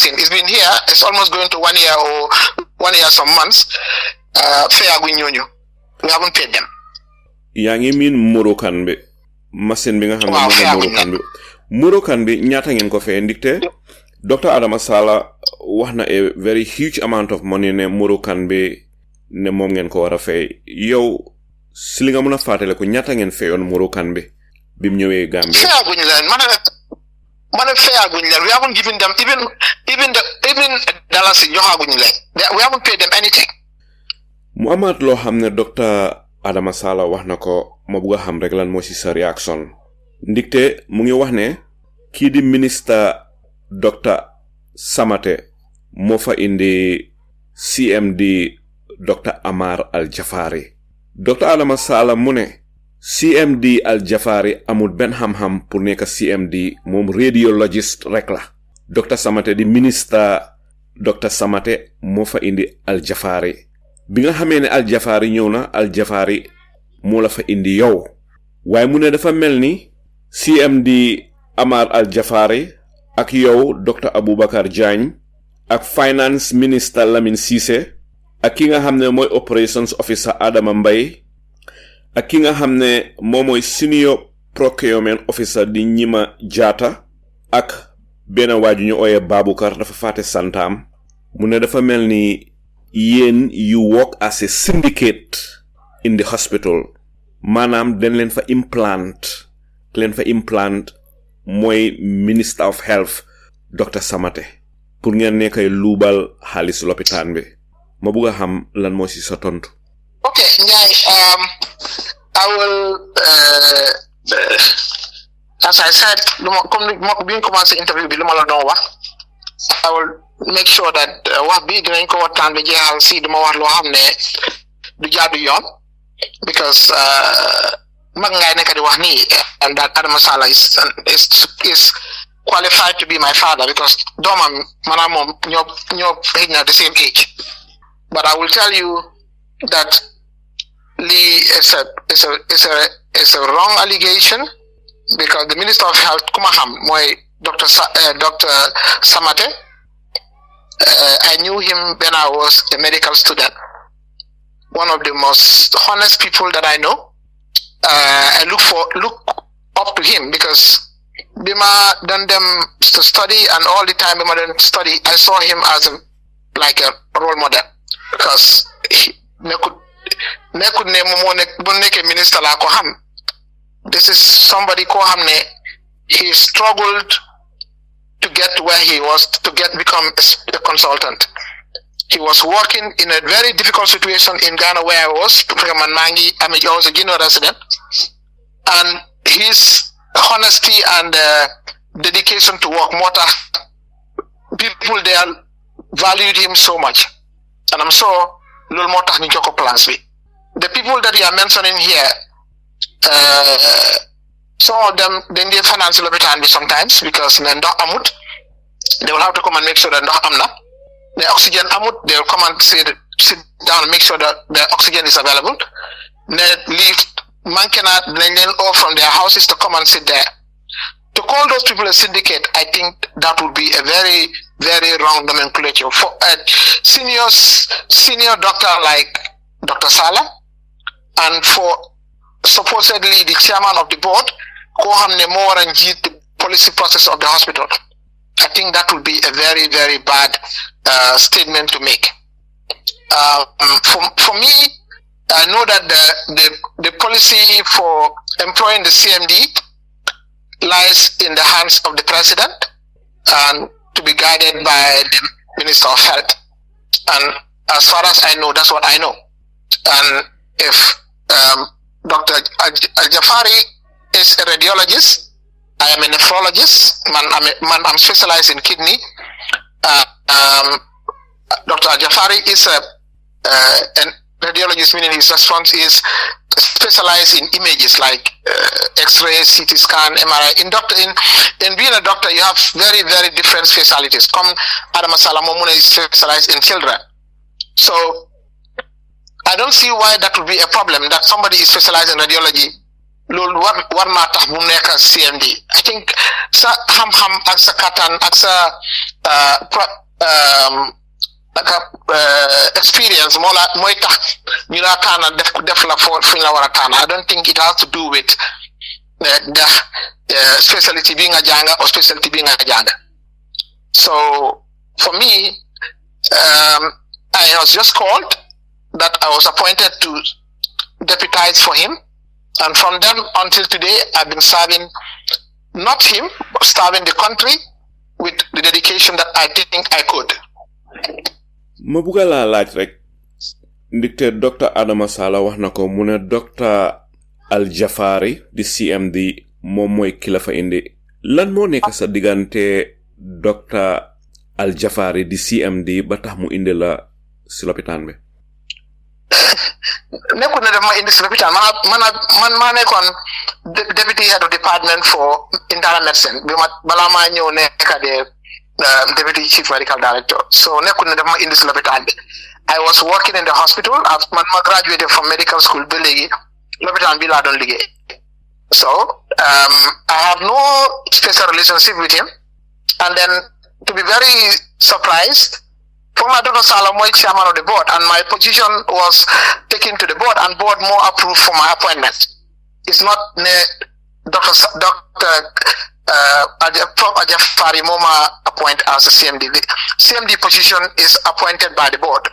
vaccine. It's been here. It's almost going to 1 year or 1 year some months. We haven't paid them. Yangi mean Morokan be machine bi nga xamne Morokan be Morokan bi ñata ngeen ko fay ndikte Dr Adama Sallah wax na a very huge amount of money ne Morokan be ne mom ngeen ko wara fay yow si li nga mëna fatale ko ñata ngeen fayon Morokan be bim ñëwé Gambia fayaguñ leen man fayaguñ leen. We haven't given them even dollars joxaguñ leen. We haven't paid them anything. mu amaat loo xam ne Dr Adama Sallah wax na ko ma bëgg a xam rek lan moo ci sa réaction ndikte mu ngi wax ne kii di ministre Dr Samate moo fa indi CMD Dr Amar Al Jafari Dr Adama Sallah mu ne CMD Al Jafari amul benn xam-xam pour nekk CMD moom radiologist rek la Dr Samate di ministre Dr Samate moo fa indi Al Jafari bi nga xamee ne Al Jafari ñëw na Al Jafari moo la fa indi yow waaye mu ne dafa mel ni CMD Amar Al Jafari ak yow Dr Abubacarr Jagne ak finance minister Lamin Cissé ak ki nga xam ne mooy operations officer Adama Mbay ak ki nga xam ne moom mooy senior procurement officer di Ñima Jaata ak benn waaju ñu ooyee Baboucarr dafa faate santaam mu ne dafa mel ni yen you work as a syndicate in the hospital manam den len fa implant moy minister of health Dr Samate pour ngeen nekay lubal xaliss l'hôpital bi ma bëgg xam lan mo ci sa tontu. Okay, I will as I said comme bi ñu commencé interview bi luma la doon wax I will make sure that wax bi dinañ ko waxtaan bi jeexal si dama wax loo xam ne du jaadu yoon because mag ngay nekk di wax nii and that Adama Sallah is qualified to be my father because doomam maanaam moom ñoo xëy na the same age but I will tell you that Lee is a wrong allegation because the Minister of Health kuma xam mooy Dr Samate. I knew him when I was a medical student. One of the most honest people that I know. I look up to him because Bima done them to study and all the time Bima done study. I saw him as like a role model because minister la ko xam. This is somebody ko xam ne he struggled to get where he was to become a consultant. He was working in a very difficult situation in Ghana where I was. I was a Guinea resident, and his honesty and dedication to work, people there valued him so much, and I'm sure the people that you are mentioning here. Some of them then they finance a little bit sometimes because they will have to come and make sure that the oxygen they will come and sit down and make sure that the oxygen is available. They leave all from their houses to come and sit there. To call those people a syndicate, I think that would be a very, very wrong nomenclature. For a senior doctor like Dr. Sallah, and for supposedly the chairman of the board, the policy process of the hospital. I think that would be a very, very bad statement to make. For me, I know that the policy for employing the CMD lies in the hands of the president and to be guided by the Minister of Health. And as far as I know, that's what I know. And if Dr. Al-Jafari is a radiologist, I am a nephrologist. I'm specialized in kidney. Dr. Al-Jafari is a radiologist, meaning his response is specialized in images like X-ray, CT scan, MRI. In being a doctor, you have very, very different specialties. Come, Adama Sallah is specialized in children. So I don't see why that would be a problem that somebody is specialized in radiology loolu war naa tax bu nekk CMD. I think sa xam-xam ak sa kattan ak sa experience mooy tax ñu la taana def la fu ñu la war a taana. I don't think it has to do with the specialty bi nga jànga or specialty bi nga jànga. So for me, I was just called that I was appointed to deputize for him, and from then until today I've been serving not him but serving the country with the dedication that I think I could. ma buga la laaj rek ndikte Dr Adama Sallah wax nako mu ne Dr Al Jafari di CMD moom mooy ki la fa indi lan moo nekk sa diggante Dr Al Jafari di CMD ba tax mu indi la si lopitaan bi. Nekkul ne daf ma indi si lopitaan man maa nekkoon deputy head of department for internal medicine bi ma balaa maa ñëw nekk de deputy chief medical director. So nekkul ne daf ma indi si lopitaan bi. I was working in the hospital. Man ma graduated from medical school ba léegi lopitaan bi laa doon liggéey. So I have no special relationship with him, and then to be very surprised, former Dr Sallah was chairman of the board, and my position was taken to the board, and board more approved for my appointment. It's not Dr. Ajafari Moma appoint as a CMD. The CMD position is appointed by the board.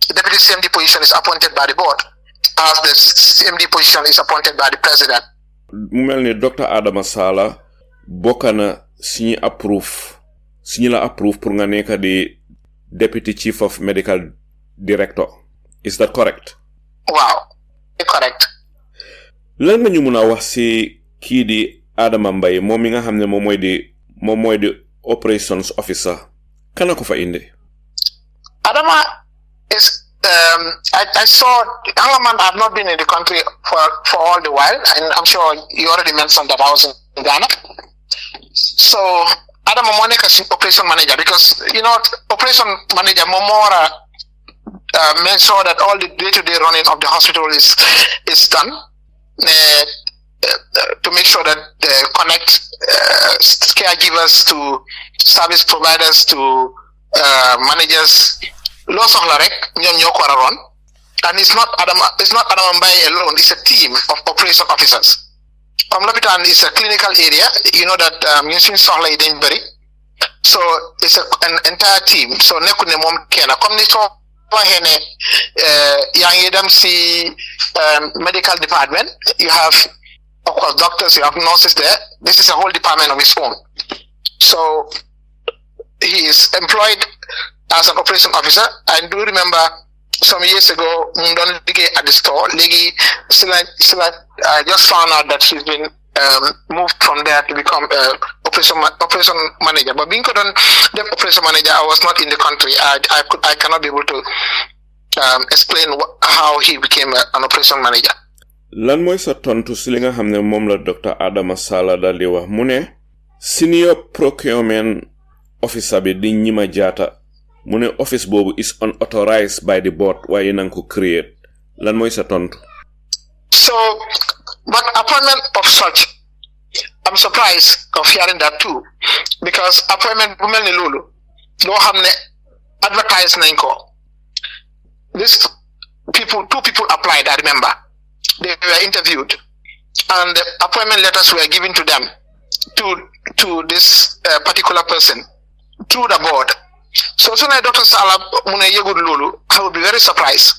The deputy CMD position is appointed by the board, as the CMD position is appointed by the president. Mu mel ni Dr Adama Sallah bokk na signé la approve pour nga nekk di deputy chief of medical director. Is that correct? Wow, correct. Lan nga ñu mun a wax si kii di Adama Mbaye moom mi nga xam ne moom mooy di operations officer kana ko fa indi? Adama is I saw Halaman. I've not been in the country for all the while, and I'm sure you already mentioned that I was in Ghana. So Adama Monica is operation manager, because operation manager Momora make sure that all the day-to-day running of the hospital is done, to make sure that they connect caregivers to service providers to managers. Lots of Larek, run. And it's not Adama Mbaye alone, it's a team of operation officers. Lopitan is a clinical area, you know that Yunsin Sohla Idenbury. So it's an entire team. So nekune mom kena. Comme ni so hene yang edam si medical department, you have of course doctors, you have nurses there. This is a whole department of its own. So he is employed as an operation officer. I do remember some years ago, at the store, I just found out that she's been moved from there to become operation manager. But being the operation manager, I was not in the country. I cannot be able to explain how he became an operation manager. Lan moy sa tontu si li nga xamne mom la Dr Adama Sallah dal di wax mu ne senior procurement officer bi di ñima jaata mu ne office bobu is unauthorized by the board waaye nang ko create. Lan moy sa tontu? So but appointment of such, I'm surprised of hearing that too, because appointment bu melni lolu lo xamne advertise nañ ko. Two people applied, I remember. They were interviewed, and the appointment letters were given to them, to this particular person, through the board. So soon as Dr. Sallah mune yegul lolu, I would be very surprised.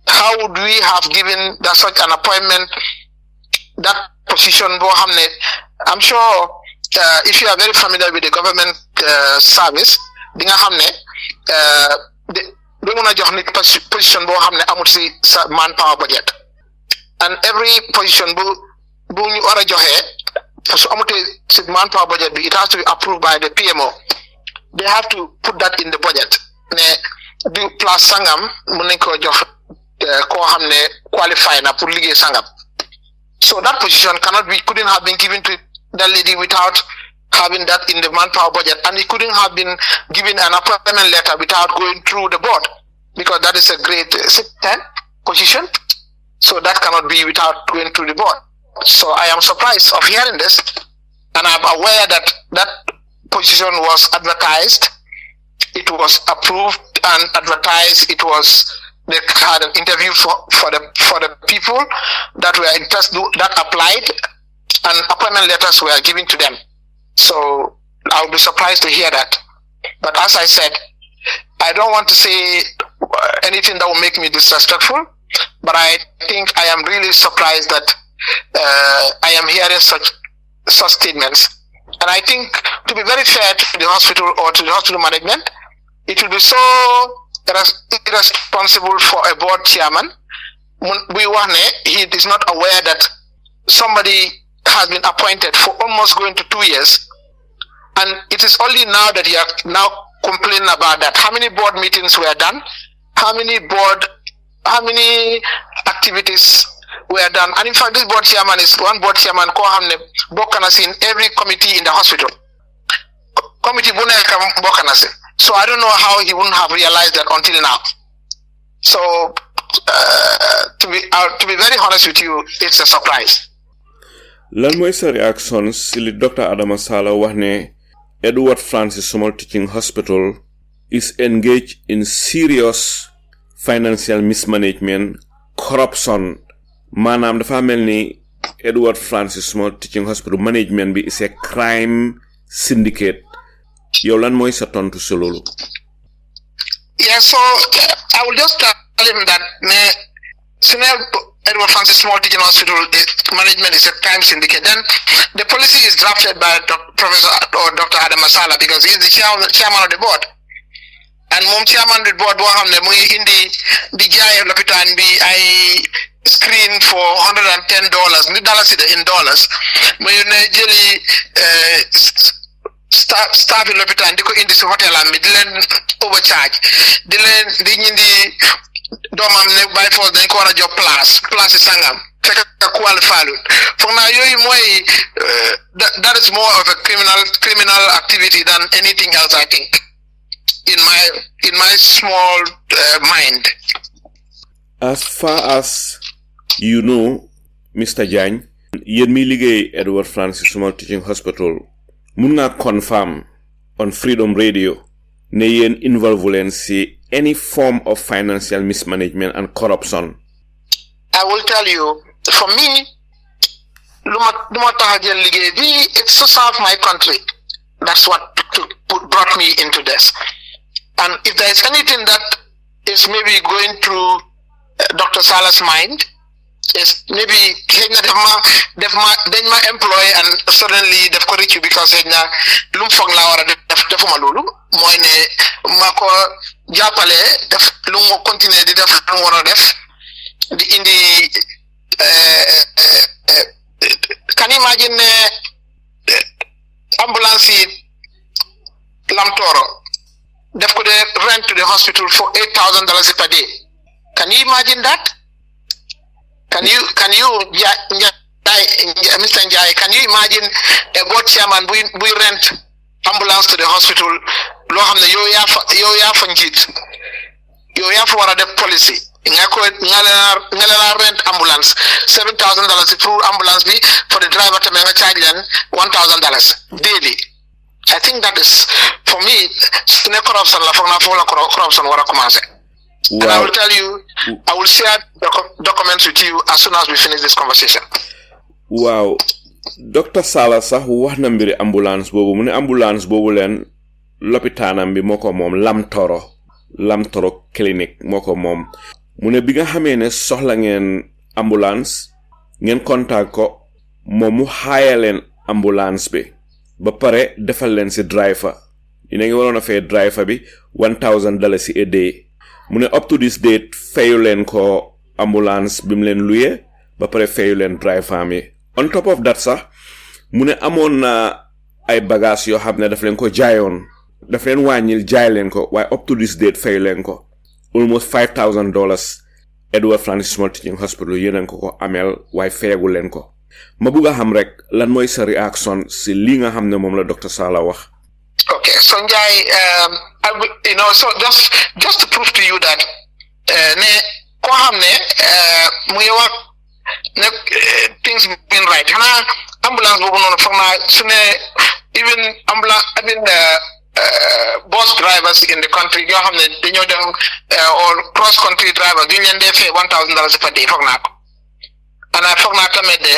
How would we have given such an appointment, that position? I'm sure if you are very familiar with the government service, dinga xamne they jox nit position bo xamne amul ci manpower budget. And every position bu ñu wara joxe so amute ci manpower budget bi, it has to be approved by the PMO. They have to put that in the budget. Ne du place sangam mu nañ ko jox ko xamne qualify na pour liggéey sangam. So that position couldn't have been given to that lady without having that in the manpower budget, and it couldn't have been given an appointment letter without going through the board, because that is a grade 10 position. So that cannot be without going through the board. So I am surprised of hearing this, and I'm aware that that position was advertised, it was approved and advertised. It was, they had an interview for the people that were interested, that applied, and appointment letters were given to them. So I would be surprised to hear that. But as I said, I don't want to say anything that will make me disrespectful, but I think I am really surprised that I am hearing such statements. And I think, to be very fair to the hospital or to the hospital management, it will be so irresponsible for a board chairman. He is not aware that somebody has been appointed for almost going to 2 years, and it is only now that he are now complaining about that. How many board meetings were done? How many activities were done? And in fact, this board chairman is one board chairman in every committee in the hospital. Committee so I don't know how he wouldn't have realized that until now. So to be very honest with you, it's a surprise. Lan moy sa reaction si li Dr Adama Sallah wax ne Edward Francis Small Teaching Hospital is engaged in serious financial mismanagement, corruption. Manam dafa melni Edward Francis Small Teaching Hospital management bi is a crime syndicate. Yow lan moy sa tontu si lolu? Yeah, so I will just tell him that Edward Francis Small Teaching Hospital management is a crime syndicate. Then the policy is drafted by Professor or Dr Adama Sallah, because he is the chairman of the board. And chairman of the board in the Jaya Lopitan bi I screen for $110 in dollars. Jelly staff in Lopitan diko indi si hotel am di len overcharge di domam ne by force dañ ko wara jox place sangam fekk qualified for now yoy that is more of a criminal activity than anything else, I think, in my small mind. As far as you know, Mr. Jagne, yen mi liggéey Edward Francis Small Teaching Hospital, mun nga confirm on Freedom Radio ne yen involve len si any form of financial mismanagement and corruption? I will tell you, for me, it's to serve my country. That's what brought me into this. And if there is anything that is maybe going through Dr. Salah's mind, is maybe they've my employee and suddenly they've correct you because mako jappale def lu mo continuer di def lu wara def di indi can you imagine ambulance lamtoro def ko de rent to the hospital for $8,000 per day. Can you imagine that? Can you Mr. Njai, can you imagine a board chairman we rent ambulance to the hospital? Lo xamne yow ya fa njit yow ya fa wara def policy nga rent ambulance $7,000 for ambulance bi for the driver to nga charge len $1,000 daily. I think that is, for me, corruption corruption wara commencer. Wow. And I will tell you, I will share documents with you as soon as we finish this conversation. Wow. Dr. Sallah sax wax na mbiri ambulance bobu mu ne ambulance bobu len lopitanam bi moko mom Lamtoro clinic moko mom mu ne bi nga xamé ne soxla ngeen ambulance ngeen contact ko mom mu hayalen ambulance bi ba pare defal len ci driver ina ngi warona fay driver bi $1,000 a day. Mu ne up to this date fayu len ko ambulance bim len loué ba pare fayu len driver mi. On top of that sax mu ne amon na ay bagage yo xamne daf len ko jaayon daf len wañil jaay len ko way up to this date fayu len ko almost $5,000 Edward Francis Small Teaching Hospital yenen ko amel way fayagu len ko. Ma buga xam rek lan moy sa reaction si li nga xamne mom la Dr. Sallah wax. Okay, so so just to prove to you that ne ko xamne muy wax things been right. Hana ambulance bobu non fogna sune even bus drivers in the country yo xamne dañu dem or cross country drivers ñu leen dé fay $1,000 per day fogna ko ana fogna tamé de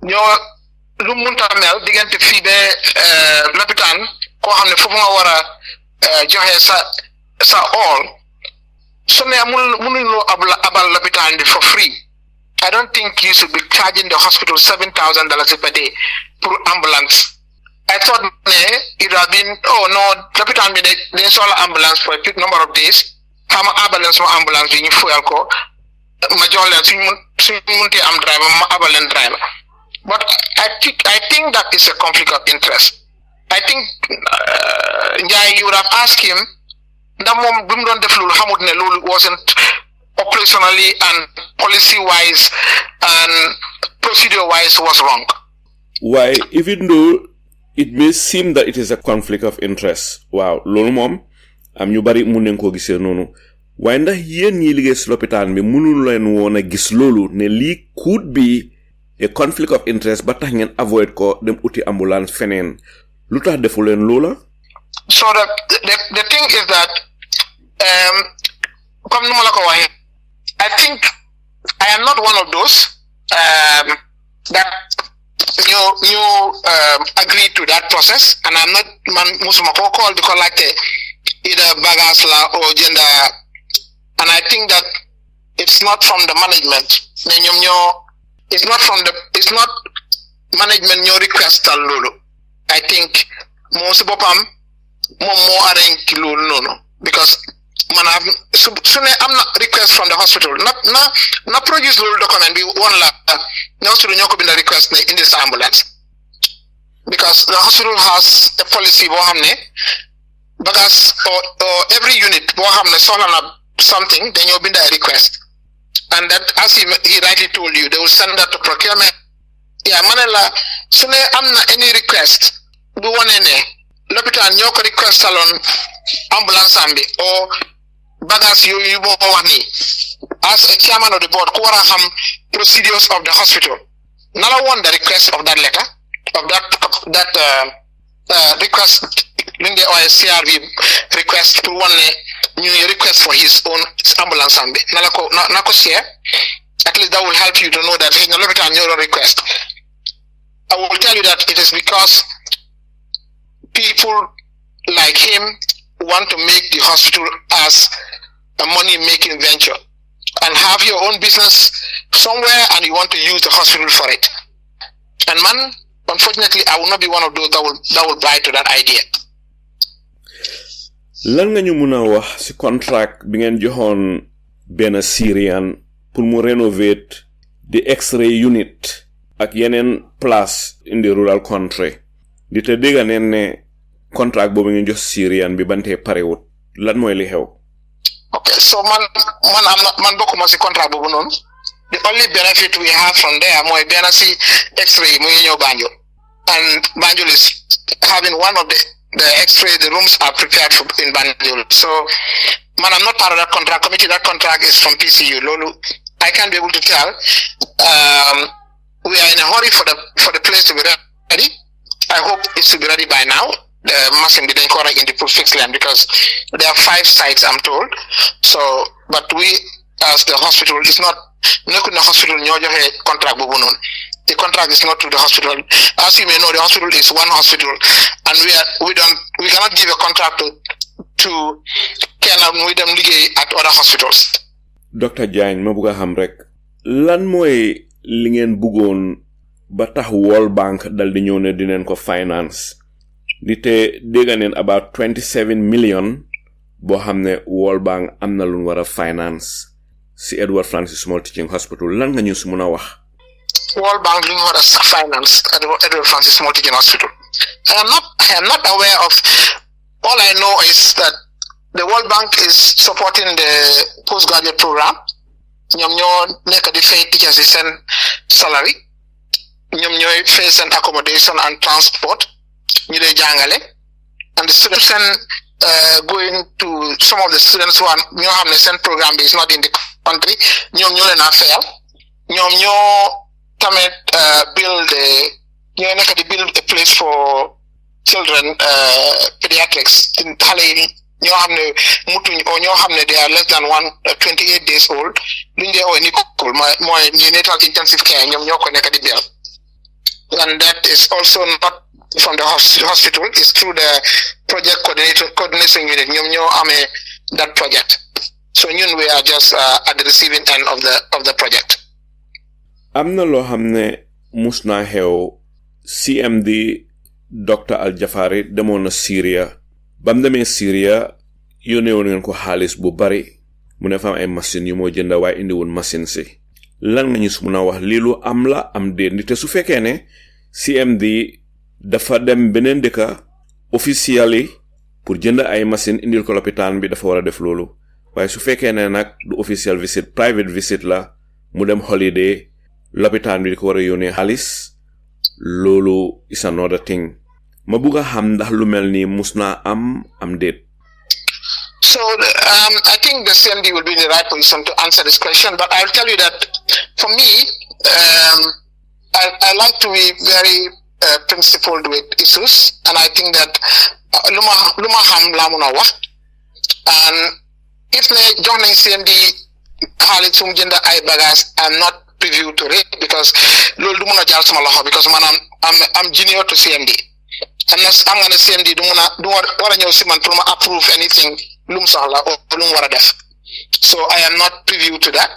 ñoo lu munta mel digënté fi bé l'hôpital ko xamne fofu nga wara joxe sa all so ne mënuñu abal l'hôpital for free. I don't think you should be charging the hospital $7,000 per day for ambulance. I thought it would have been, oh no, l'hôpital me they install ambulance for a quick number of days. Hama ambulance mo ambulance bi ñu fuel ko ma jox leen suñ munti am driver ma abalen driver. But I think that is a conflict of interest. I think Njai, you would have asked him that mom bim don def lolu xamut ne lolu wasn't operationally and policy wise and procedure wise was wrong. Why, even though it may seem that it is a conflict of interest, wow, lolu mom am ñu bari mu nen ko gisé nonu. Why ndax yeen ñi liggé ci l'hôpital bi mënul leen wona gis lolu ne li could be a conflict of interest ba tax ngeen avoid ko dem uti ambulance fenen. Lutax defu leen lola? So the thing is that comme nu ma la ko waxe, I think I am not one of those that you agree to that process, and I'm not man musuma ko call the collect either bagas la or gender, and I think that it's not from the management. It's not management your request lulu. I think most bopam mo arrange lulu no because man I'm not request from the hospital not produce lulu document be one la no hospital ñoko binda request in this ambulance because the hospital has a policy bo xamne bagas or every unit bo xamne soxla na something dañu binda a request, and that as he rightly told you they will send that to procurement. Yeah, manela sune amna any request bu woné né l'hôpital ñoko request salon ambulance ambi or bagas yu bo wax ni as a chairman of the board ko wara xam procedures of the hospital nala won the request of that letter of that request linde or CRV request pour woné ñu request for his own ambulance ambi nako share. At least that will help you to know that hey, l'hôpital ñoro request. I will tell you that it is because people like him want to make the hospital as a money-making venture and have your own business somewhere, and you want to use the hospital for it. And man, unfortunately, I will not be one of those that will buy to that idea. Lan nga ñu mëna wax ci contract bi ngeen joxoon ben Syrian pour mu renovate the X-ray unit ak yenen place in the rural country di te dega nen ne contract bobu ngeen jox Syrian bi bante parewut lan moy li xew? Okay, so man bokuma ci contract bobu non. The only benefit we have from there moy benasi X-ray mu ñew Banjul, and Banjul is having one of the X-ray, the rooms are prepared for in Banjul. So man, I'm not part of that contract committee. That contract is from PCU. Lolu, I can't be able to tell. We are in a hurry for the place to be ready. I hope it's to be ready by now. The massing didn't correct in the fixed land because there are 5 sites, I'm told. So, but we as the hospital is not. The hospital contract. The contract is not to the hospital. As you may know, the hospital is one hospital, and we cannot give a contract to Kenam with them at other hospitals. Dr Jagne, ma bëgga xam rek lan moy li ngeen bëggoon ba tax World Bank dal di ñëw ne dinañ ko finance di te dégg neen about 27 million boo xam ne World Bank am na lu wara finance si Edward Francis Small Teaching Hospital. Lan nga ñu su mëna wax? World Bank lu wara finance Edward Francis Small Teaching Hospital. I am not aware of. All I know is that the World Bank is supporting the postgraduate program. Ñom ñoo nekk di fay teachers sen salary. Ñom ñoy fay sen accommodation and transport. Ñu lay jàngale. And the students going to some of the students who are ñoo xamne sen programme is not in the country. Ñom ñoo leen a fayal. ñoom ñoo tamit build ñoo nekk di build a place for children pediatrics xale yi ñoo xam ne mutuñ o ñoo xam ne they are less than 28 days old luñ dee ooy NICU mooy neonatal intensive care ñoom ñoo ko nekk di build, and that is also not from the hospital, it's through the project coordination unit ñoom ñoo amee that project. So ñun we are just at the receiving end of the project. am na loo xam ne mus naa xew CMD Dr Al-Jafari demoon na Syria bam demee Syria yónnee woon ngeen ko xaalis bu bari mu ne fa am ay machine yu moo jënd waaye indiwul machine si lan nga ñu su mun a wax lii lu am la am déet ndi te su fekkee ne CMD dafa dem beneen dëkka officially pour jënd ay machine indil ko lopitaan bi dafa war a def loolu waaye su fekkee ne nag du official visit private visit la mu dem holiday lopitaan bi di ko war a yónnee xaalis loolu is another thing ma bugg a xam ndax lu mel ni mus naa am déet. So I think the CMD will be in the right position to answer this question, but I'll tell you that for me, I like to be very principled with issues, and I think that luma ham lamuna wax, and if ne jox nañ CMD xaalis sum jënd ay bagages, I'm not privy to it because loolu du mun a jaar sama loxo because I'm junior to CMD. I'm gonna CMD du war a ñëw si man pour ma approve anything lum soxla or lum war a def. So I am not privy to that.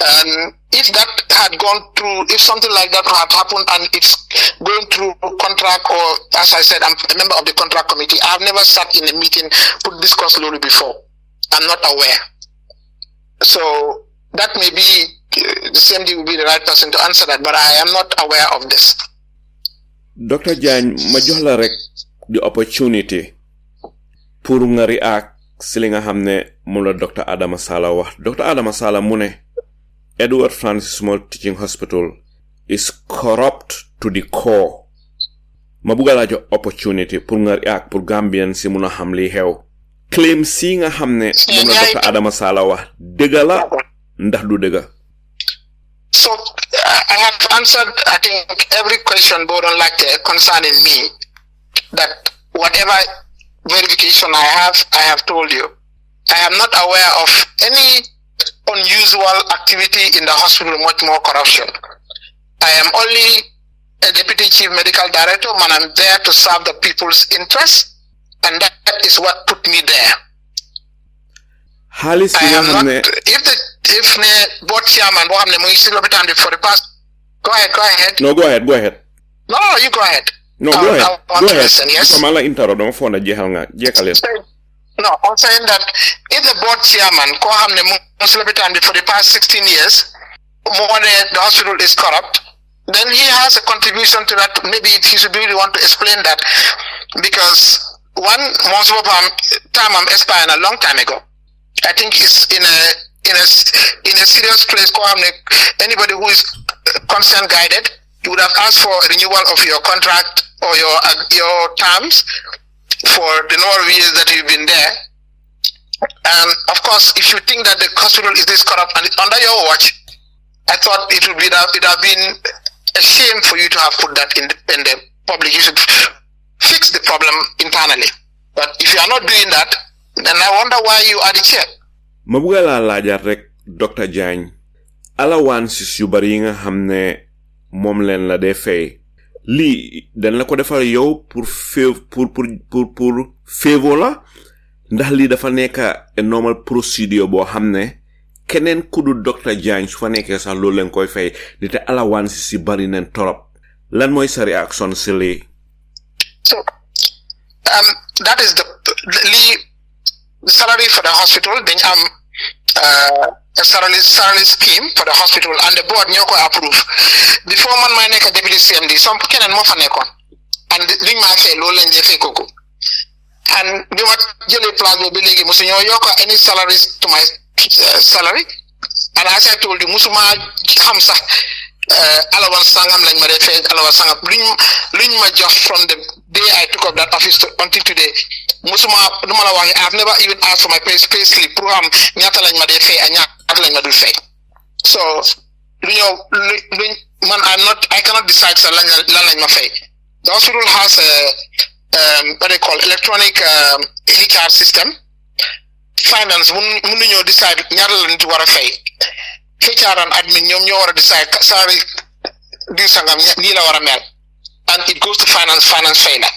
And if that had gone through, if something like that had happened and it's going through contract, or as I said, I'm a member of the contract committee, I've never sat in a meeting to discuss Lulu before. I'm not aware. So that may be, the CMD will be the right person to answer that, but I am not aware of this. Dr Jagne, ma jox la rek the opportunity pour nga react si li nga xam ne moom la Dr Adama Sallah wax. Dr Adama Sallah mu ne Edward Francis Small Teaching Hospital is corrupt to the core. Ma bugga la jox opportunity pour nga react pour Gambien si mun a xam li xew. Claim si nga xam ne moom la Dr Adama Sallah wax dëgga la ndax du dëgga. So I have answered, I think, every question Bodon like concerning me, that whatever verification I have told you. I am not aware of any unusual activity in the hospital, much more corruption. I am only a deputy chief medical director, and I'm there to serve the people's interests, and that is what put me there. I am not, if the board chairman for the past, go ahead. No, go ahead. No, you go ahead. No, go ahead. I want to listen, yes. No, I'm saying that if the board chairman for the past 16 years, more than the hospital is corrupt, then he has a contribution to that. Maybe he should really want to explain that, because most of the time I'm expiring a long time ago. I think it's in a serious place. Anybody who is consent guided, you would have asked for a renewal of your contract or your terms for the number of years that you've been there. And of course, if you think that the hospital is this corrupt and it's under your watch, I thought it would have been a shame for you to have put that in the public. You should fix the problem internally. But if you are not doing that, then I wonder why you are the chair. Mabuga la lajar rek Dr Jagne, allowances yu bari nga xamne mom len la dé fay li dañ la ko defal yow pour favor la ndax li dafa nekk a normal procedure boo xam ne keneen ku du Dr Jagne su fa nekkee sax loolu leen koy fay di te allowances si bari neen torop lan mooy sa réaction si lii. So that is the salary for the hospital. Then a salary scheme for the hospital, and the board ñoo ko approve. Before man may nekk deputy CMD, some keneen moo fa nekkoon, and liñ maa fay loolu lañ defee kooku. And bi ma jëlee place boobu léegi musu ñoo yokk any salaries to my salary, and as I told you musuma xam sax allowance sangam lañ ma defee allowance sangam luñ ma jox from the day I took up that office until today musuma duma la wax I've never even asked for my pay slip pour xam ñaata lañ ma defee ak ñaata lañ ma dul fay. So I cannot decide sa lan lañ ma fay. The hospital has a what they call electronic HR system. Finance mun ñoo decide ñaar la nit war a fay. HR and admin ñoom ñoo war a decide salary di sangam nii la war a mel. And it goes to finance fay la.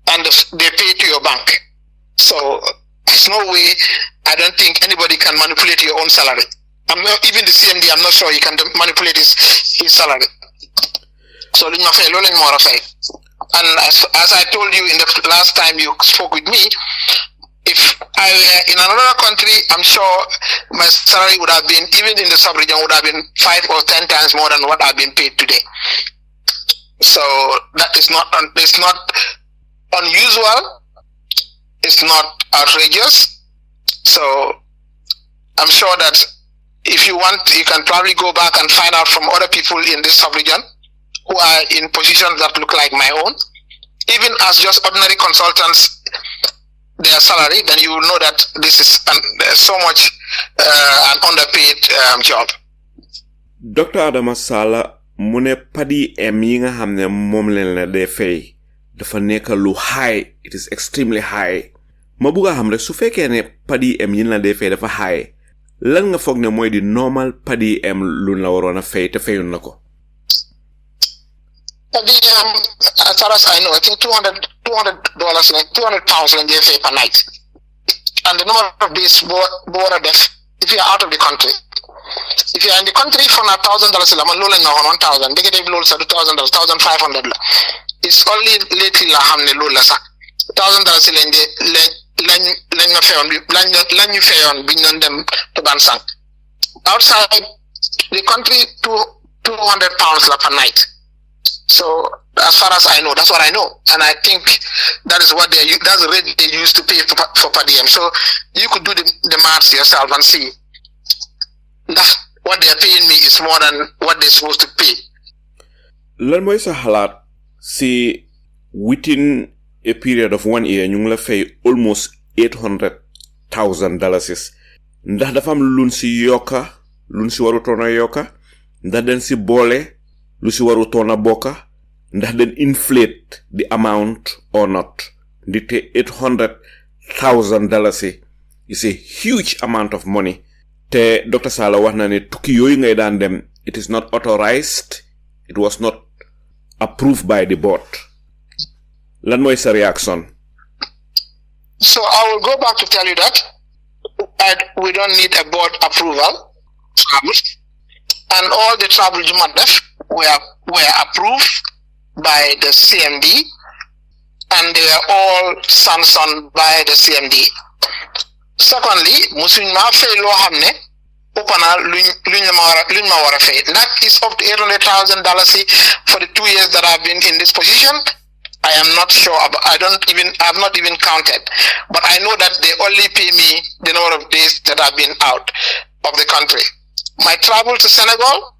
And they pay to your bank. So there's no way, I don't think anybody can manipulate your own salary. Even the CMD, I'm not sure he can manipulate his salary. So and as I told you in the last time you spoke with me, if I were in another country, I'm sure my salary would have been, even in the sub-region, would have been 5 or 10 times more than what I've been paid today. So that is not, it's not unusual, it's not outrageous. So I'm sure that if you want, you can probably go back and find out from other people in this sub-region who are in positions that look like my own. Even as just ordinary consultants, their salary, then you will know that this is so much an underpaid job. Dr. Sallah, mu ne padi em yi nga xam ne moom leen la dee fay dafa nekk lu high, it is extremely high. Ma bëgg a xam rek su fekkee ne padi em yi la dee fay dafa high, lan nga foog ne mooy di normal padi em lu la waroon a fay te fayun na ko? Padi em, as far as I know, I think $200 like £200 when they pay per night. And the number of days border death if you are out of the country. If you are in the country for $1,000, I'm low like 1,000. Negative low $2,000, $1,500. It's only lately la hamne low la sa. $1,000 len you fay on binon them to Bansang. Outside the country, £200 la per night. So as far as I know, that's what I know, and I think that is what that's the rate they used to pay for per diem. So you could do the maths yourself and see that what they are paying me is more than what they're supposed to pay. Lan moy sa halat si within a period of 1 year ñu la fay almost $800,000. Ndax dafa am luñ si yokka luñ si waru tona yokka ndax den si boole lu si waru tona boka ndax den inflate the amount or not. Ndite $800,000 is a huge amount of money. Te Dr. Sallah wax na ne tukki yooyu ngay daan dem, it is not authorized, it was not approved by the board. Lan moy sa reaction? So I will go back to tell you that we don't need a board approval. And all the travel Jumadef were approved by the CMD, and they are all sanctioned by the CMD. Secondly, Muslim Mafia law hamne opana luñ ma wara fay. That is up to $800,000 for the 2 years that I've been in this position. I am not sure about, I've not even counted, but I know that they only pay me the number of days that I've been out of the country. My travel to Senegal,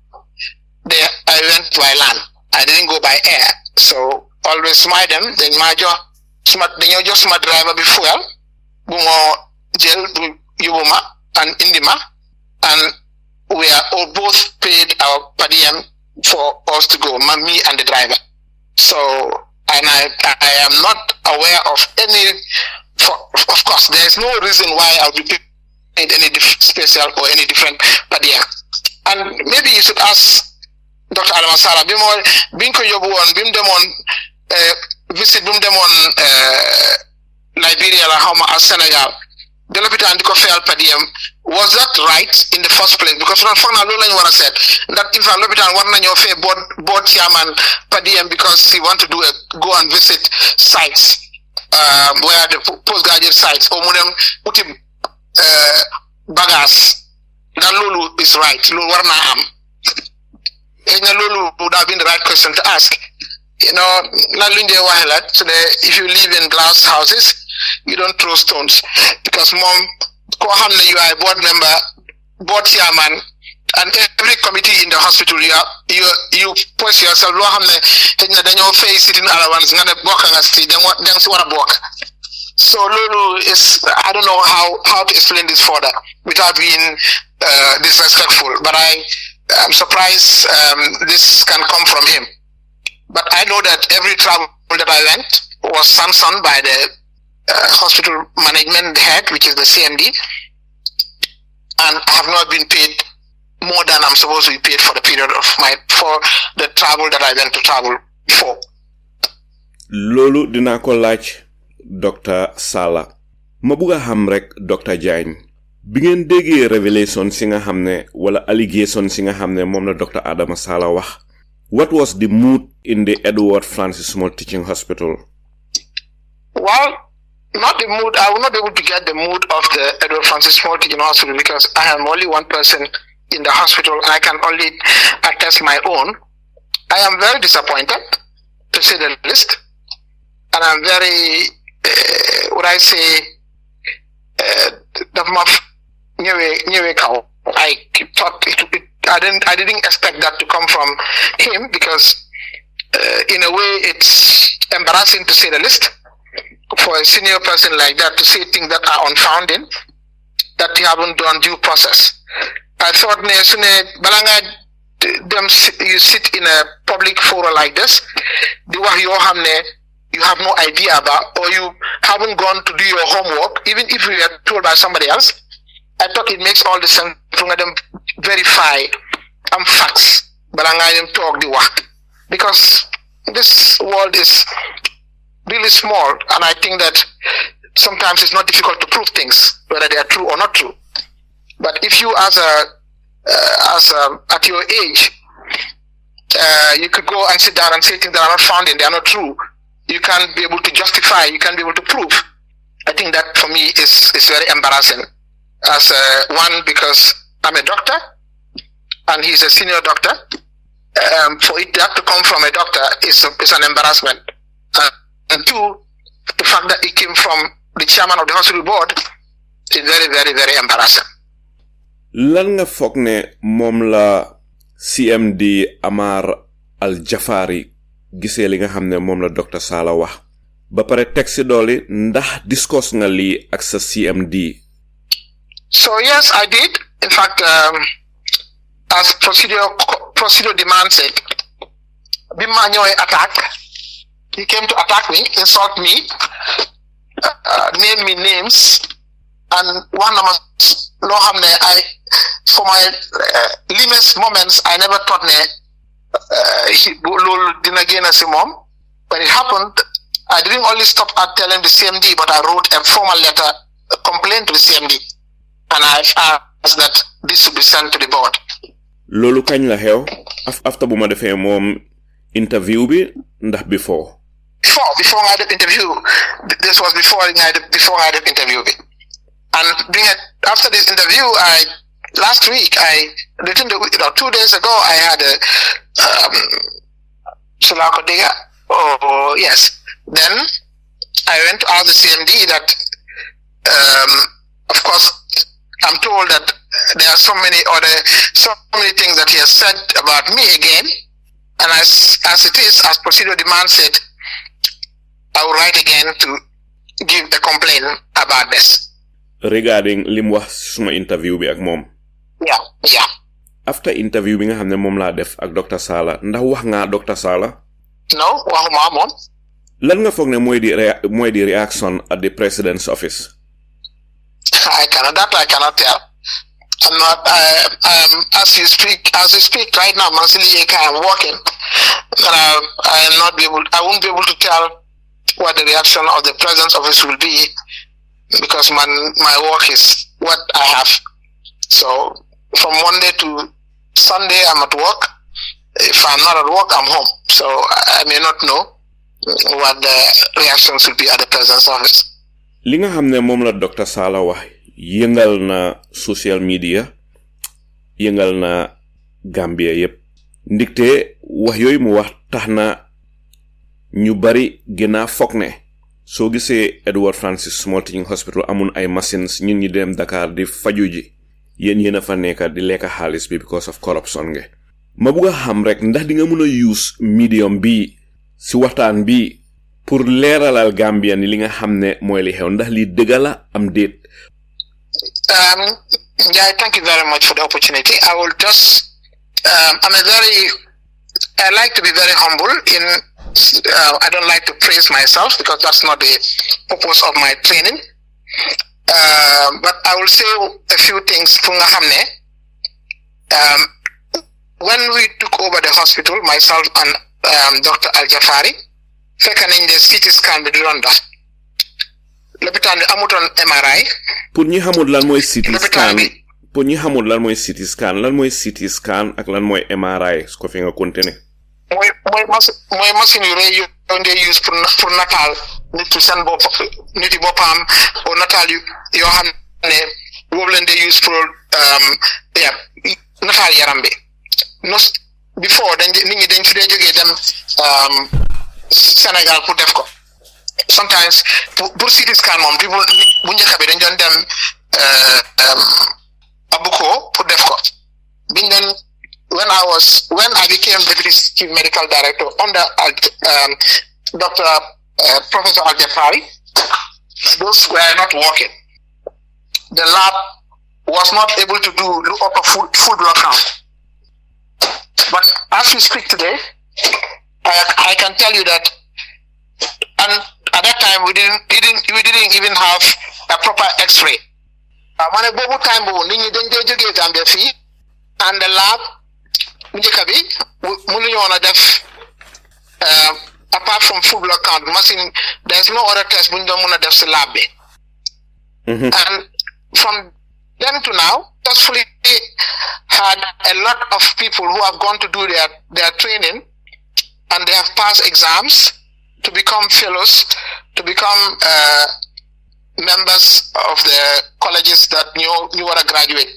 I went by land. I didn't go by air. So always smile them, then my job, then just my driver before, bumo jail, yubuma, and indima, and we are all both paid our per diem for us to go, me and the driver. So, and I am not aware of any, of course, there is no reason why I'll be paid any special or any different per diem. And maybe you should ask Dr. Sallah, Binko Yobuan, Bimdemon, visit Bimdemon, Liberia, Lahoma, Senegal, the Lopita and the per diem. Was that right in the first place? Because from Lola said that if a Lopita and one of your board chairman per diem because he want to go and visit sites where the postgraduate sites or put bagas. That Lulu is right. Lulu Warna am. Lulu would have been the right question to ask. You know, if you live in glass houses, you don't throw stones. Because mom, you are a board member, board chairman, and every committee in the hospital, you post yourself, then your face sitting allowance, so Lulu is, I don't know how to explain this further without being disrespectful, but I'm surprised this can come from him. But I know that every travel that I went was sanctioned by the hospital management head, which is the CMD, and I have not been paid more than I'm supposed to be paid for the period of for the travel that I went to travel for. Lolu dina ko laaj Dr Sallah. Ma buga xam rek Dr Jagne. Bi ngeen déggee révélation si nga xam ne wala allegation si nga xam ne moom la Dr Adama Sallah wax, what was the mood in the Edward Francis Small Teaching Hospital? Well, not the mood. I will not be able to get the mood of the Edward Francis Small Teaching Hospital because I am only one person in the hospital. I can only attest my own. I am very disappointed, to say the least, and I'm very, I thought I didn't expect that to come from him because, in a way, it's embarrassing to say the least for a senior person like that to say things that are unfounded, that you haven't done due process. I thought, you sit in a public forum like this, you have no idea about, or you haven't gone to do your homework, even if you are told by somebody else. I thought it makes all the sense to them verify facts, but I'm talk the work, because this world is really small, and I think that sometimes it's not difficult to prove things whether they are true or not true. But if you, at your age, you could go and sit down and say things that are not founded, they are not true. You can't be able to justify. You can't be able to prove. I think that for me is very embarrassing. As one, because I'm a doctor and he's a senior doctor. For it that to come from a doctor is an embarrassment. And two, the fact that it came from the chairman of the hospital board is very, very, very embarrassing. Lan nga foog ne moom la CMD Amar Al Jafari gisee li nga xam ne moom la Dr Sallah wax ba pare teg si dooli ndax discuss nga lii ak sa CMD? So yes, I did. In fact, as procedure demands it, Bima Nyoy attack. He came to attack me, insult me, name me names, and one of my for my limits moments, I never thought when it happened, I didn't only stop at telling the CMD, but I wrote a formal letter, a complaint to the CMD, and I've asked that this should be sent to the board. Lolu kañ la xew after bu ma defee moom interview bi ndax before I did interview. This was before I did interview bi, and after this interview, last week, 2 days ago, I had a Sulakodiga. Oh yes. Then I went to ask the CMD that, of course, I'm told that there are so many things that he has said about me again, and as it is, as procedure demands it, I will write again to give a complaint about this. Regarding lim wax suma interview bi ak mom. Yeah. After interview bi nga xamne mom la def ak Dr Sallah, ndax wax nga Dr Sallah? No, waxuma mom. Lan nga foog ne mooy di reaction at the president's office? I cannot tell. I'm not. As you speak right now, I'm working. I won't be able to tell what the reaction of the president's office will be, because my work is what I have. So from Monday to Sunday, I'm at work. If I'm not at work, I'm home. So I may not know what the reactions will be at the president's office. Li nga xamne mom la Dr Sallah wax yëngal na social media, yëngal na Gambia yépp. Ndikte wax yooyu mu wax tax na ñu bari gëna foog ne soo gisee Edward Francis Small Teaching Hospital amun ay machines ñun ñi dem Dakar di faju ji yéen a fa nekk di lekk xaalis bi because of corruption nge. Ma bëgg a xam rek ndax di nga mën a use medium bi si waxtaan bi pour leeralal Gambia ni li nga xam ne mooy li xew ndax li dëgg la am déet. Yeah, thank you very much for the opportunity. I will just I like to be very humble I don't like to praise myself because that's not the purpose of my training. But I will say a few things. When we took over the hospital, myself and Dr. Al-Jafari, fekk the CT scan bi di doon dox. L'hôpital bi amutoon MRI. Pour ñi xamul lan mooy CT scan. Pour ñi xamul lan mooy CT scan, lan mooy CT scan ak lan mooy MRI su ko fi nga continuer. mooy machine yu rëy yu ndee use pour nataal nit ki seen bopp nit yi boppam o nataal yoo xam ne boobu leen dee use pour nataal yaram bi before nit ñi dañ fi dee jógee dem Sénégal pour def ko sometimes pour CT scan moom bu njëkk bi dañ doon dem Abubacarr pour def ko biñ doon when I became Deputy Chief Medical Director under Dr. Professor Al-Jafari, those were not working. The lab was not able to look up a food blood count. But as we speak today, I can tell you that, and at that time we didn't even have a proper X-ray. And the lab apart from food blood count machine, there's no other test lab. And from then to now, successfully had a lot of people who have gone to do their training and they have passed exams to become fellows, to become members of the colleges that you want to graduate.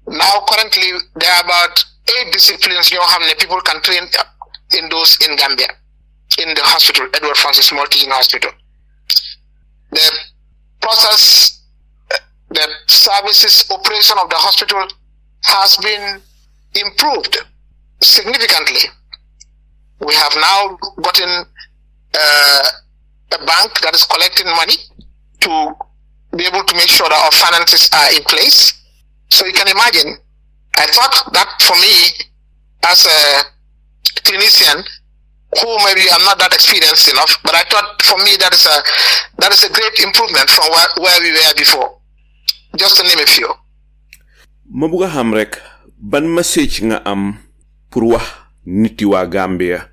Now, currently, there are about 8 disciplines people can train in those in Gambia, in the hospital, Edward Francis Small Teaching Hospital. The process, the services, operation of the hospital has been improved significantly. We have now gotten a bank that is collecting money to be able to make sure that our finances are in place. So you can imagine, I thought that for me, as a clinician, who maybe I'm not that experienced enough, but I thought for me that is a great improvement from where we were before. Just to name a few. Ma bëgg xam rek ban message nga am pour wax nit yi waa Gambia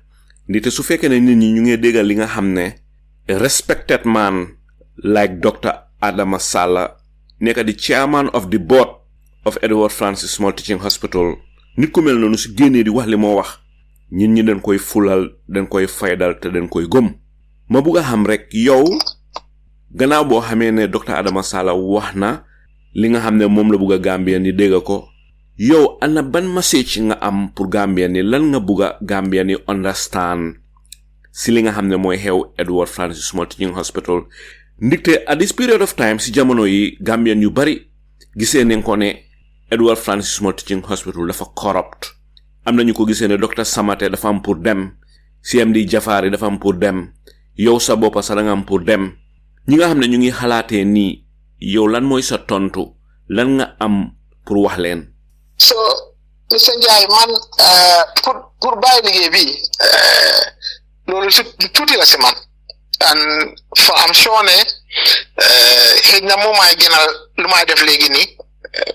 ndite su fekkee ne nit ñi ñu ngi déggal li nga xam ne a respected man like Dr. Adama Sallah nekk di chairman of the board of Edward Francis Small Teaching Hospital nit ku mel noonu su génnee di wax li moo wax ñin ñi dañ koy fulal dañ koy faydal te dañ koy gëm ma bëgg xam rek yow gannaaw boo xamee ne Dr. Adama Sallah wax na li nga xam ne moom la bëgg Gambien ni dégg ko yow ana ban message nga am pour Gambien ni lan nga bëgg Gambien ni understand si li nga xam ne mooy xew Edward Francis Small Teaching Hospital ndikte at this period of time si jamono yi Gambien yu bari gisee nañ ko ne Edward Francis Small Teaching Hospital dafa corrupt am nañu ko gisee ne Dr. Samate dafa am pour dem CMD Jafari dafa am pour dem yow sa boppa sa nga am pour dem ñi nga xam ne ñu ngi xalaatee nii yow lan mooy sa tontu lan nga am pour wax leen. So Mr. Njai man pour bàyyi liggéey bi loolu tuuti la si man and for I'm sure ne xëy na moo may gënal lu may def léegi nii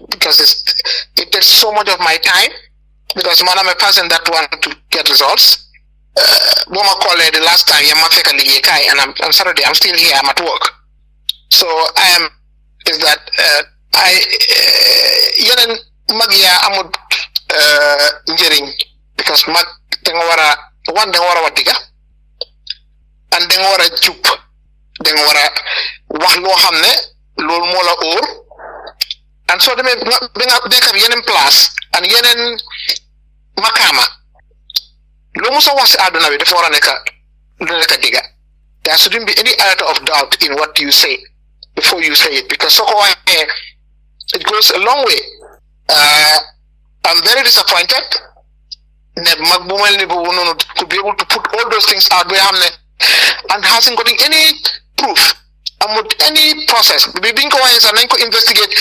because it takes so much of my time because man I'm a person that want to get results. Boma called the last time I'm fekk liggéey kaay and I'm Saturday I'm still here I'm at work. So is that yeneen mag yaa amul njëriñ because mag danga war a wax digga and danga war a jub danga war a wax loo xam ne loolu moo la óor and soo demee bi nga dekk bi yeneen place and yeneen makaama loo mu sa wax si àdduna bi dafa war a nekk digga there shouldn't be any iota of doubt in what you say before you say it because it goes a long way. I'm very disappointed that Magbumel could be able to put all those things out there and hasn't gotten any proof and any process. Being investigate,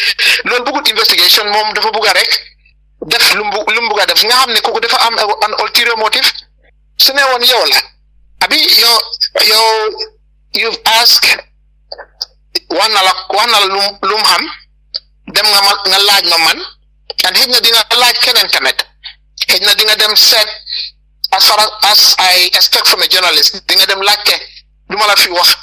investigation, mom, the Bugarek, def lumbu ga def nga xam ne kooku dafa am an ulterior motive su ne woon yow la abi yow you've asked wax na la lum xam dem nga laaj ma man and xëj na di nga laaj keneen tamit xëj na di nga dem seet as far as I expect from a journalist di nga dem laajte du ma la fi wax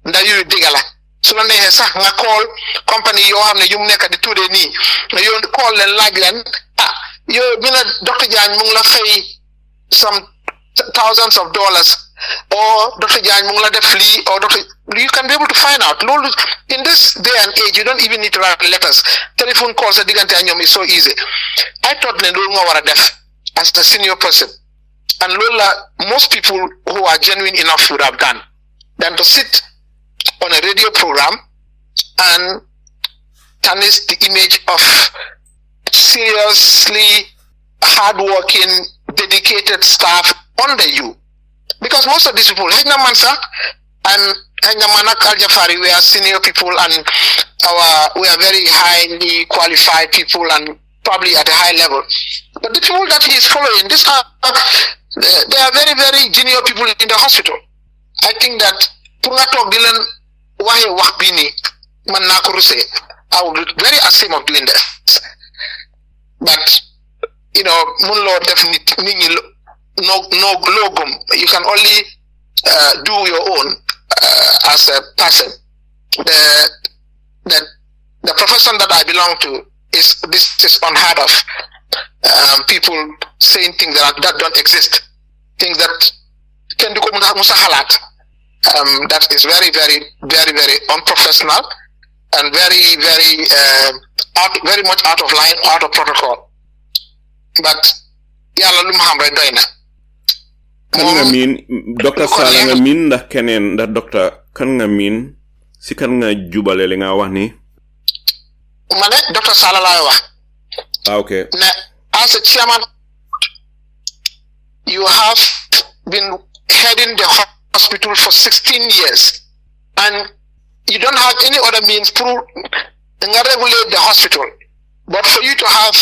ndax yooyu dëgg la su la neexee sax nga call company yoo xam ne yu mu nekk di tuddee nii nga yow call leen laaj leen yow mi ne Dr Jagne mu ngi la fay some thousands of dollars or Dr Jagne mu ngi la def lii or you can be able to find out loolu in this day and age you don't even need to write letters telephone calls sa diggante ak ñoom is so easy I thought ne loolu nga war a def as a senior person and loolu la most people who are genuine enough would have done than to sit on a radio program and tarnish the image of seriously hardworking, dedicated staff under you. Because most of these people, Hegna Mansa and Hegna Manak Al Jafari, we are senior people and we are very highly qualified people and probably at a high level. But the people that he is following, they are very, very junior people in the hospital. I think that Pungatok Dylan Wahe Wakbini Manakuruse, I would be very ashamed of doing that. But Munlo definitely no logum. You can only do your own as a person. The profession that I belong to is unheard of. People saying things that don't exist, things that can do musahalat. That is very, very, very, very unprofessional and very, very, very much out of line, out of protocol. But yalla lum xam rek doyna. Kan nga min Dr Sallah nga min ndax keneen ndax docteur kan nga min si kan nga jubale li nga wax ni? Mané Dr Sallah lay wax. Okay. As a chairman, you have been heading the hospital for 16 years and you don't have any other means to regulate the hospital. But for you to have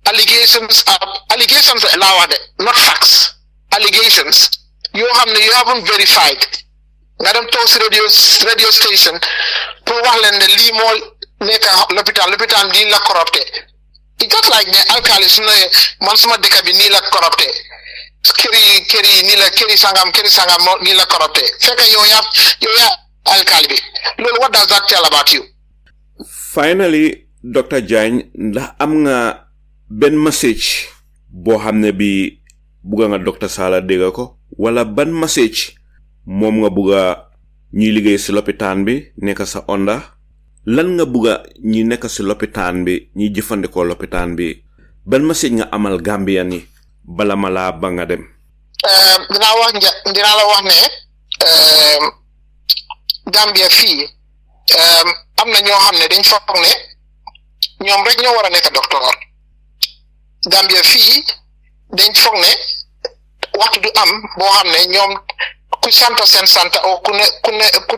allegations allowed, not facts. Allegations. You haven't verified. Madam Toast radio station, Provalend the Limo Neka Lopitan Nila corrupted. It's just like the alkalis Mansuma de Cabinila corrupted. Kiri Sangam Nila corrupted. Feka Yoya Alkalibi. Lord, what does that tell about you? Finally, Dr Jagne, ndax am nga ben message bo xamne bi buga nga Dr Sallah dega ko wala ban message mom nga buga ñi liggéey ci l'hôpital bi nekk sa onda lan nga buga ñi nekk ci l'hôpital bi ñi jëfandikoo l'hôpital bi ban message nga amal Gambia ni bala mala ba nga dem dina la wax ne Gambia fi am na ñoo xamne dañ foog ne ñoom rek ñoo wara nekk docteur Gambia fii dañ foog ne waxtu du am boo xam ne ñoom ku santa o ku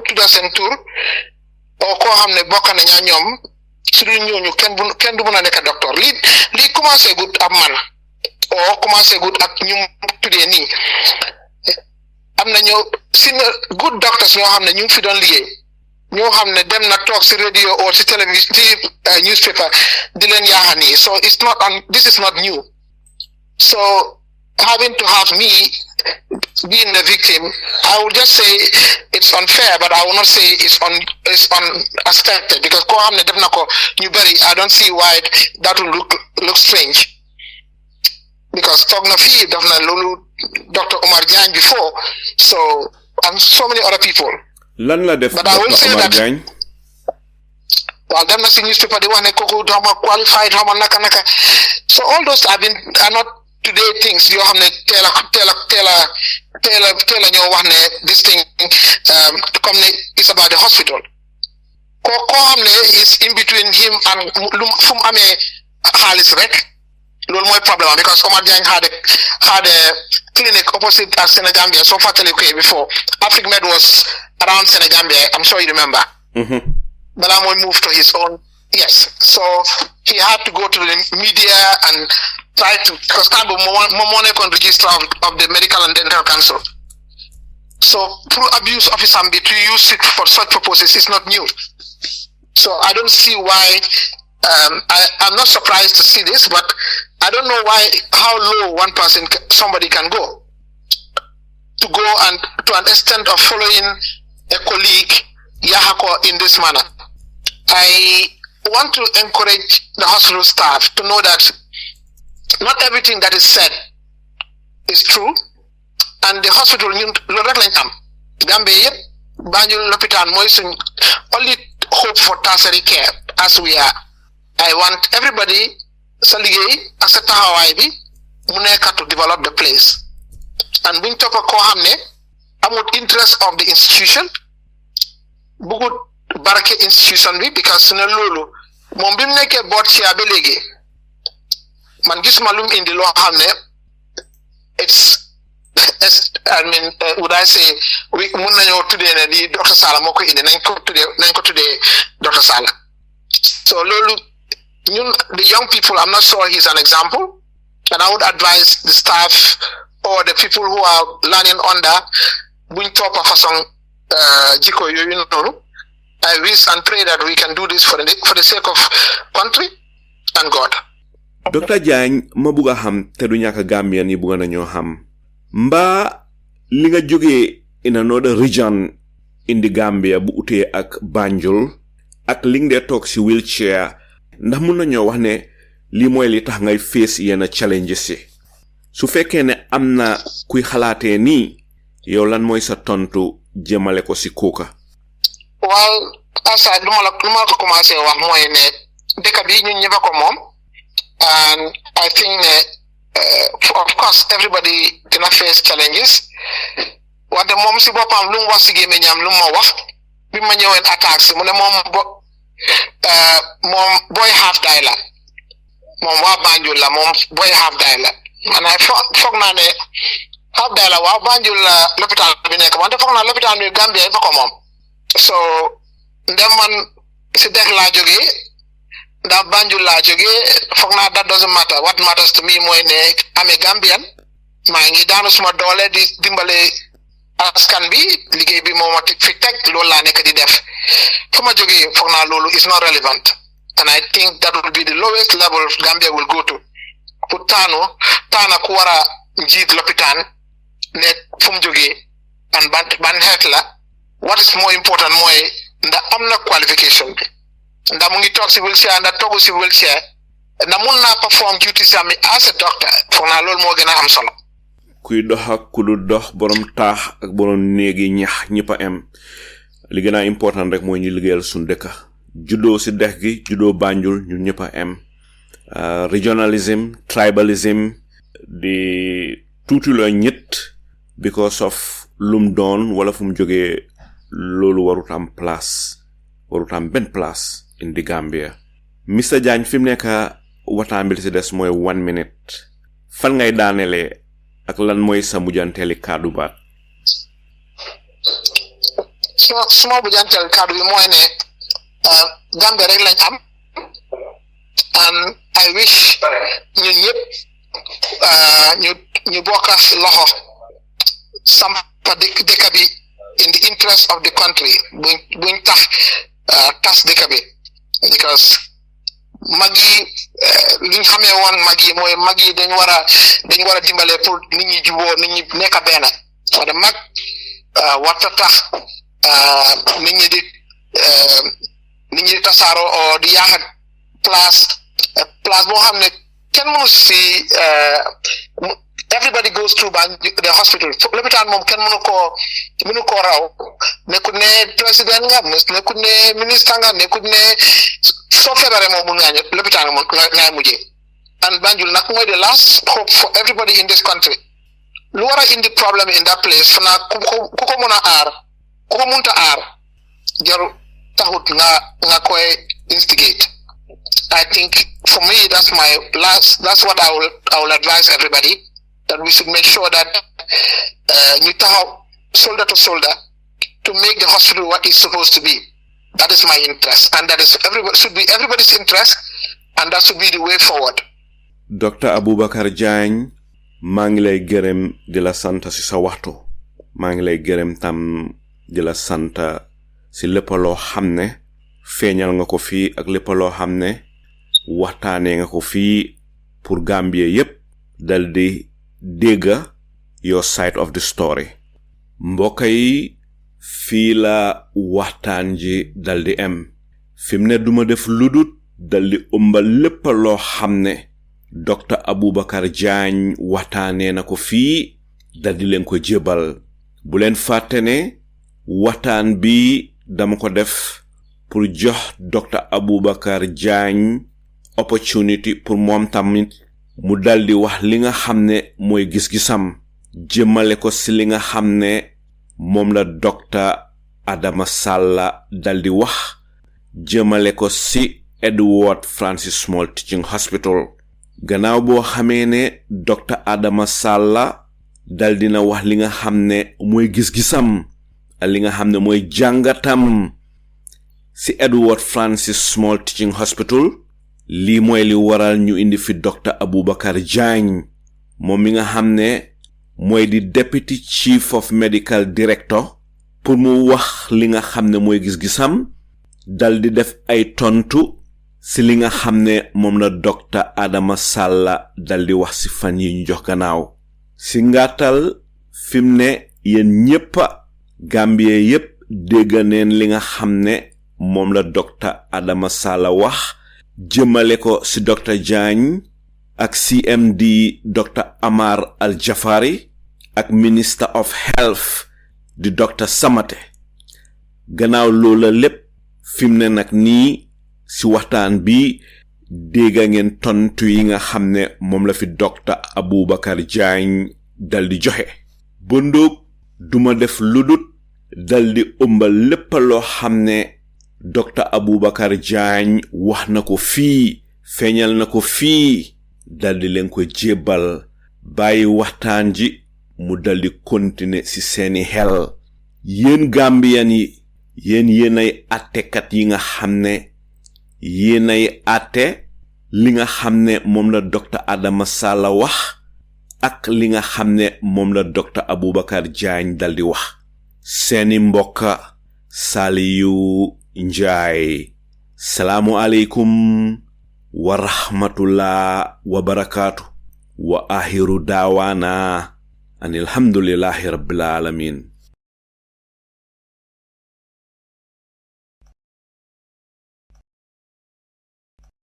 tudda seen tur o koo xam ne bokk na ñaa ñoom su dul ñooñu kenn du mën a nekk docteur lii commencé gut ab man o commencé gut ak ñu tuddee nii am na ñoo good doctors ñoo xam ne ñu ngi fi doon liggéey ñoo xam ne dem na toog si radio or si télévision si newspaper di leen yaaxa nii so this is not new so having to have me being the victim I would just say it's unfair but I will not say it's unexpected because koo xam ne def na ko ñu bari I don't see why that will look strange because toog na fii def na loolu Dr Omar Jagne before so and so many other people lan la def Dr Omar Jagne well dem na si newspaper di wax ne kooku dama qualified xama naka so all those are not today things yoo xam ne teel a ñoo wax ne this thing comme ne it's about the hospital koo xam ne is in between him and fu mu amee xaalis rek loolu mooy problème because Omar Jagne had a clinic opposite at Senegambia so fàttali ko before AfricMed was around Senegambia I'm sure you remember balaa mooy move to his own Yes. So he had to go to the media and try to, because on register of the Medical and Dental Council. So through abuse of his ambit to use it for such purposes is not new. So I don't see why. I'm not surprised to see this, but I don't know how low somebody can go to go and to an extent of following a colleague Yahako in this manner. I want to encourage the hospital staff to know that not everything that is said is true, and the hospital Gambia Banjul Lopitan Moisun only hope for tertiary care as we are. I want everybody Saligay as a Tahawaibi Muneka to develop the place. And when talk Kohamne, amut interest of the institution, Bugut Barake institution because Sunelulu, Mombim Neke bought Chiabelege. Mangis Malum in the law Hamne, would I say, we Munayo today, the Dr Sallah Moko in the Nanko today, Dr Sallah. So Lulu, the young people, I'm not sure he's an example, and I would advise the staff or the people who are learning under Wintop for some Jiko. I wish and pray that we can do this for the sake of country and God. Dr Jagne, mabuga ham te du ñaka Gambia ni buga nañu ham. Mba li nga joge in another region in the Gambia bu uté ak Banjul ak li nga tok ci wheelchair ndax mën nañu wax ne li moy li tax ngay face yena challenges ci su fekkee ne amna kuy xalaatee ni yow lan moy sa tontu jëmale ko ci kooka. Well, asa duma ko commencé wax moy ne dëkk bi ñun ñëpp ko mom, and I think of course everybody gonna face challenges. What the mom si bopam lu wax ci gémeñam lu ma wax bi ma ñëwén attacks mu ne mom boy half dial mom wa Banjul la mom boy half dial and I fogg na ne half dial wa Banjul la l'hôpital bi nek wante fogg na l'hôpital bi Gambia fa ko mom. So ndem man si dek la joge da Banjul la joge fogg na that doesn't matter. What matters to me moy ne amé Gambian ma ngi daanu suma doole di dimbale askan bi liggéey bi moma fi tek loolu la nek di def fuma joge fogg na loolu is not relevant, and I think that will be the lowest level Gambia will go to. Tana ku wara njit l'hôpital ne fum joge and ban het la. What is more important moy nda amna qualification bi nda mu ngi tok ci wheelchair nda togu ci wheelchair nda mun na perform duties am as a doctor fogg na loolu mo gëna am solo. Kuy dox ak ku du dox borom taax ak borom neegi ñax ñepp am li gëna important rek moy ñu liggéeyal sun dëkk judo ci dex gi judo Banjul ñun ñepp am regionalism tribalism di tutu la ñet because of lum doon wala fum joge lolu warut am ben place in the Gambia. Mr Jagne fim nekk waxtaan bi ci des moy 1 minute fan ngay daanele ak lan moy sa mujanteli kaddu baat. Suma mujantel kaddu bi moy ne Gambia rek lañ am, and I wish ñun ñëpp ñu bokkas loxo sampa dëkk bi in the interest of the country buñ tax tas dëkk bi, because magi liñ xamé won magi dañ wara dimbalé pour nit ñi juboo nit ñi nekk benn wala mag warta tax nit ñi di tasaaro o di yaaxat place boo xam ne kenn mënu si everybody goes through the hospital. L'hôpital moom kenn mënu koo raw, nekkut ne président nga, nekkut ne ministre nga, nekkut ne soo feebaree moom mun ngaa ñëw l'hôpital moom ngay mujjee. And Banjul nag mooy the last hope for everybody in this country. Lu war a indi problem in that place fu naa ku ko mën a aar ku ko munta aar jaru taxut nga koy instigate. I think for me that's what I will advise everybody, that we should make sure that ñu taxaw shoulder to shoulder to make the hospital what it's supposed to be. That is my interest, and that is everybody's interest, and that should be the way forward. Dr Abubacarr Jagne, maa ngi lay gërëm di la sant si sa waxtu. Maa ngi lay gërëm tam di la sant si lépp loo xam ne feeñal nga ko fii ak lépp loo xam ne waxtaanee nga ko fii pour Gambie yépp dal di dégga your side of the story. Mbokk yi fii la waxtaan ji dal di fim ne duma def ludut dal di ëmbal lépp loo xam ne Dr Abubacarr Jagne waxtaanee na ko fii dal di leen ko jébal. Bu leen fàtte ne waxtaan bi dama ko def pour jox Dr Abubacarr Jagne opportunity pour moom tamit mu dal di wax li nga xam ne mooy gis-gisam jëmale ko si li nga xam ne moom la Dr Adama Sallah dal di wax jëmale ko si Edward Francis Small Teaching Hospital. Gannaaw boo xamee ne Dr Adama Sallah dal dina wax li nga xam ne mooy gis-gisam li nga xam ne mooy jàngatam si Edward Francis Small Teaching Hospital, lii mooy li waral ñu indi fi Dr Abubacarr Jagne moom mi nga xam ne mooy di Deputy Chief of Medical Director pour mu wax li nga xam ne mooy gis-gisam dal di def ay tontu si li nga xam ne moom la Dr Adama Sallah dal di wax si fan yi ñu jox gannaaw. Si ngàttal fim ne yéen ñépp Gambie yépp dégg neen li nga xam ne moom la Dr Adama Sallah wax jëmale ko si Dr Jagne ak CMD Dr Amar Al Jafari ak Minister of Health di Dr Samate. Gannaaw loola lépp fim ne nag nii si waxtaan bi dégga ngeen tontu yi nga xam ne moom la fi Dr Abubacarr Jagne dal di joxe. Bondoog duma def ludut dal di ëmbal lépp loo xam ne Dr Abubacarr Jagne wax na ko fii feeñal na ko fii dal di leen ko jébbal bàyyi waxtaan ji mu dal di continuer si seeni xel. Yéen Gambian yi yéenay attekat yi nga xam ne yéenay atte li nga xam ne moom la Dr Adama Sallah wax ak li nga xam ne moom la Dr Abubacarr Jagne dal di wax. Seeni mbokka Saliyu Njaay. Salaamu aleykum wa rahmatullah wa barakaatu wa ahiru daawaana an alhamdulillahi rabbil alamin.